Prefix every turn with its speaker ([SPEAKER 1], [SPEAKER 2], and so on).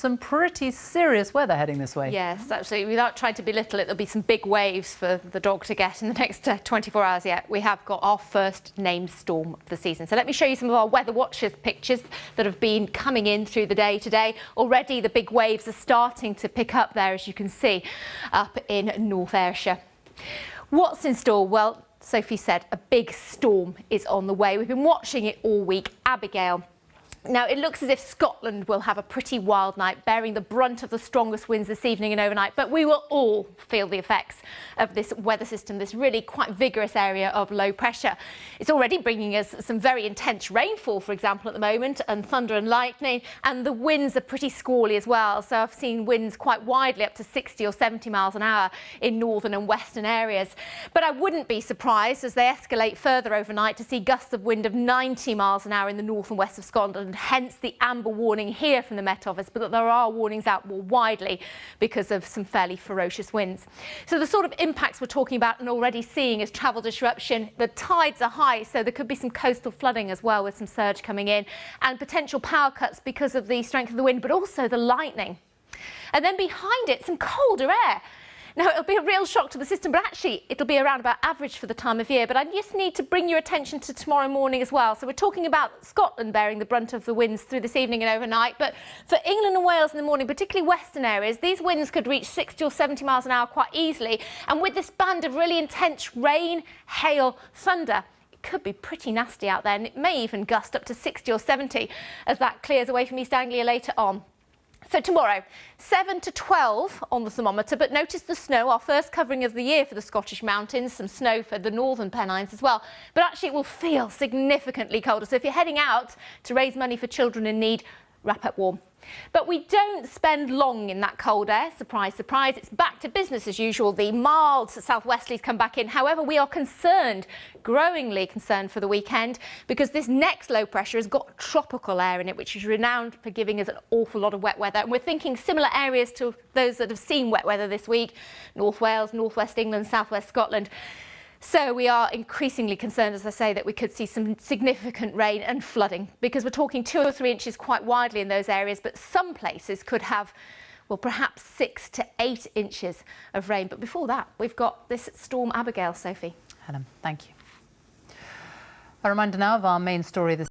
[SPEAKER 1] Some pretty serious weather heading this way.
[SPEAKER 2] Yes, absolutely. Without trying to belittle it, there'll be some big waves for the dog to get in the next 24 hours yet. We have got our first named storm of the season. So let me show you some of our weather watchers pictures that have been coming in through the day today. Already the big waves are starting to pick up there, as you can see, up in North Ayrshire. What's in store? Well, Sophie said a big storm is on the way. We've been watching it all week. Abigail. Now, it looks as if Scotland will have a pretty wild night, bearing the brunt of the strongest winds this evening and overnight, but we will all feel the effects of this weather system, this really quite vigorous area of low pressure. It's already bringing us some very intense rainfall, for example, at the moment, and thunder and lightning, and the winds are pretty squally as well. So I've seen winds quite widely up to 60 or 70 miles an hour in northern and western areas. But I wouldn't be surprised as they escalate further overnight to see gusts of wind of 90 miles an hour in the north and west of Scotland. And hence the amber warning here from the Met Office, but that there are warnings out more widely because of some fairly ferocious winds. So the sort of impacts we're talking about and already seeing is travel disruption. The tides are high, so there could be some coastal flooding as well with some surge coming in, and potential power cuts because of the strength of the wind, but also the lightning. And then behind it, some colder air. Now, it'll be a real shock to the system, but actually it'll be around about average for the time of year. But I just need to bring your attention to tomorrow morning as well. So we're talking about Scotland bearing the brunt of the winds through this evening and overnight. But for England and Wales in the morning, particularly western areas, these winds could reach 60 or 70 miles an hour quite easily. And with this band of really intense rain, hail, thunder, it could be pretty nasty out there. And it may even gust up to 60 or 70 as that clears away from East Anglia later on. So tomorrow, 7 to 12 on the thermometer, but notice the snow, our first covering of the year for the Scottish mountains, some snow for the northern Pennines as well. But actually it will feel significantly colder. So if you're heading out to raise money for children in need, wrap up warm. But we don't spend long in that cold air. Surprise, surprise. It's back to business as usual. The mild southwesterlies come back in. However, we are concerned, growingly concerned for the weekend, because this next low pressure has got tropical air in it, which is renowned for giving us an awful lot of wet weather. And we're thinking similar areas to those that have seen wet weather this week: North Wales, North West England, South West Scotland. So we are increasingly concerned, as I say, that we could see some significant rain and flooding, because we're talking 2 or 3 inches quite widely in those areas, but some places could have, well, perhaps 6 to 8 inches of rain. But before that, we've got this storm Abigail, Sophie.
[SPEAKER 1] Helen, thank you. A reminder now of our main story this